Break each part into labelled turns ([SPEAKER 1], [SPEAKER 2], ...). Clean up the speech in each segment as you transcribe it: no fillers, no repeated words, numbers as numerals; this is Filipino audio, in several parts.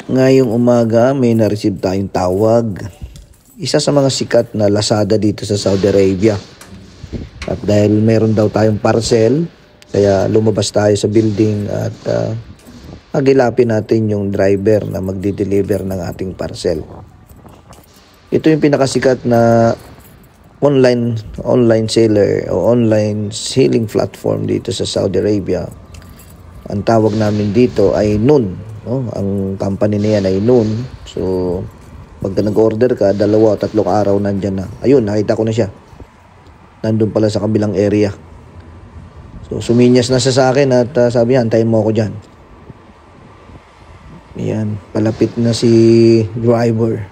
[SPEAKER 1] Ngayong umaga may na-receive tayong tawag. Isa sa mga sikat na Lazada dito sa Saudi Arabia. At dahil meron daw tayong parcel, kaya lumabas tayo sa building at agilapin natin yung driver na magdi-deliver ng ating parcel. Ito yung pinakasikat na online seller o online selling platform dito sa Saudi Arabia. Ang tawag namin dito ay Noon. Ang company niya ay Noon. So, pagka nag-order ka, 2 o 3 araw nandyan na. Ayun, nakita ko na siya. Nandun pala sa kabilang area. So, suminyas na siya sa akin at sabi niya, antayin mo ako dyan. Ayan, palapit na si driver.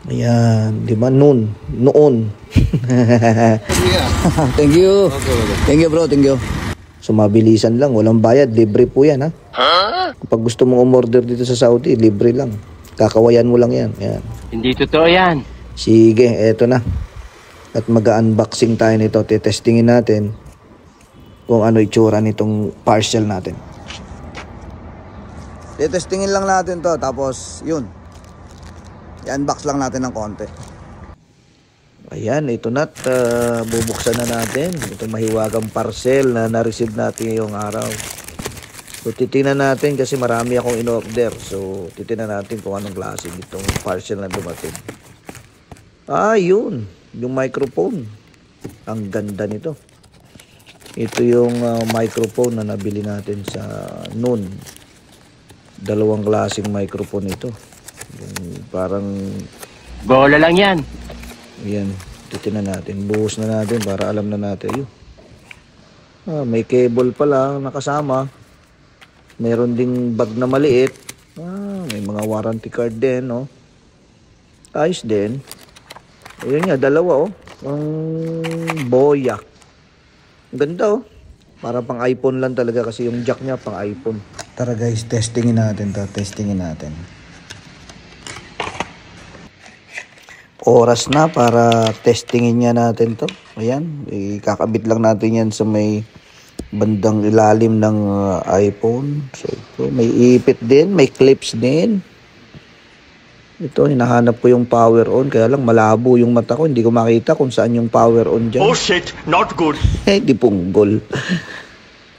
[SPEAKER 1] Ayan, di ba? Noon. Thank you. Thank you, bro. Thank you. So, mabilisan lang. Walang bayad. Libre po yan, ha? Kapag gusto mong umorder dito sa Saudi, libre lang. Kakawayan mo lang yan. Ayan.
[SPEAKER 2] Hindi totoo yan.
[SPEAKER 1] Sige, eto na. At mag-unboxing tayo nito. Testingin natin kung ano itsura nitong parcel natin. Testingin lang natin to. Tapos, yun. I-unbox lang natin ng konti. Ayan, ito na. Bubuksan na natin. Itong mahiwagang parcel na na-receive natin ngayong araw. So, titingnan natin kasi marami akong in-order. So, titingnan natin kung anong klase itong parcel na dumating. Yun. Yung microphone. Ang ganda nito. Ito yung microphone na nabili natin sa Noon. 2 klaseng microphone ito. Yung parang...
[SPEAKER 2] Bola lang yan.
[SPEAKER 1] Ayan. Titingnan natin. Buhos na natin para alam na natin. May cable pala nakasama. Meron ding bag na maliit. May mga warranty card din, no? Ayos din. Ayun nga, 2, oh. Ang boya. Ang ganda, oh. Para pang iPhone lang talaga kasi yung jack niya pang iPhone. Tara guys, testingin natin to. Testingin natin. Oras na para testingin niya natin to. Ayan, ikakabit lang natin yan sa may bandang ilalim ng iPhone. So ito, may ipit din, may clips din. Ito, hinahanap ko yung power on, kaya lang malabo yung mata ko, hindi ko makita kung saan yung power on dyan.
[SPEAKER 2] Oh shit, not good.
[SPEAKER 1] Di punggol.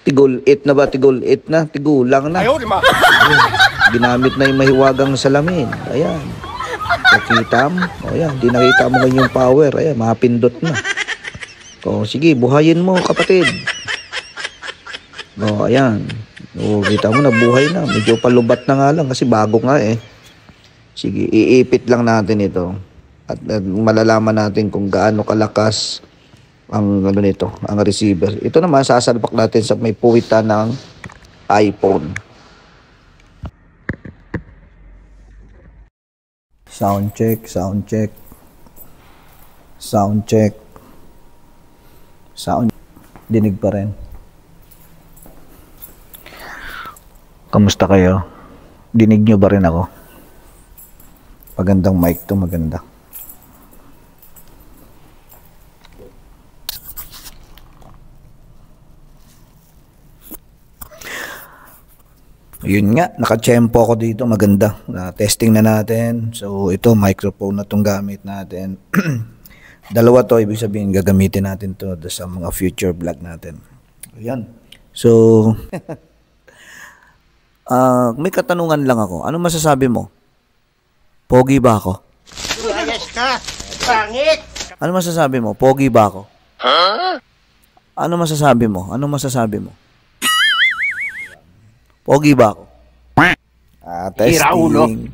[SPEAKER 1] Tigol 8 na ba? Tigol 8 na? Tigulang na. Ginamit na yung mahiwagang salamin. Ayan. Nakita mo? Ayan, di nakita mo ngayon yung power. Ayan, mapindot na. Sige, buhayin mo, kapatid. Ayan. Kita mo na, buhay na. Medyo palubat na nga lang kasi bago nga eh. Sige, iipit lang natin ito. At malalaman natin kung gaano kalakas ang nito, ang receiver. Ito naman, sasalpak natin sa may puwitan ng iPhone. Sound check, sound check. Sound check. Sound. Dinig pa rin. Kamusta kayo? Dinig nyo ba rin ako? Magandang mic to, maganda. Yun nga, nakachempo ako dito, maganda. Testing na natin. So, ito, microphone na itong gamit natin. 2 to, ibig sabihin, gagamitin natin to sa mga future vlog natin. Ayan. So, may katanungan lang ako. Ano masasabi mo? Pogi ba ako?
[SPEAKER 2] Ayos ka! Pangit!
[SPEAKER 1] Ano masasabi mo? Pogi ba ako? Ano masasabi mo? Ano masasabi mo? Pogi ba ako? Testing.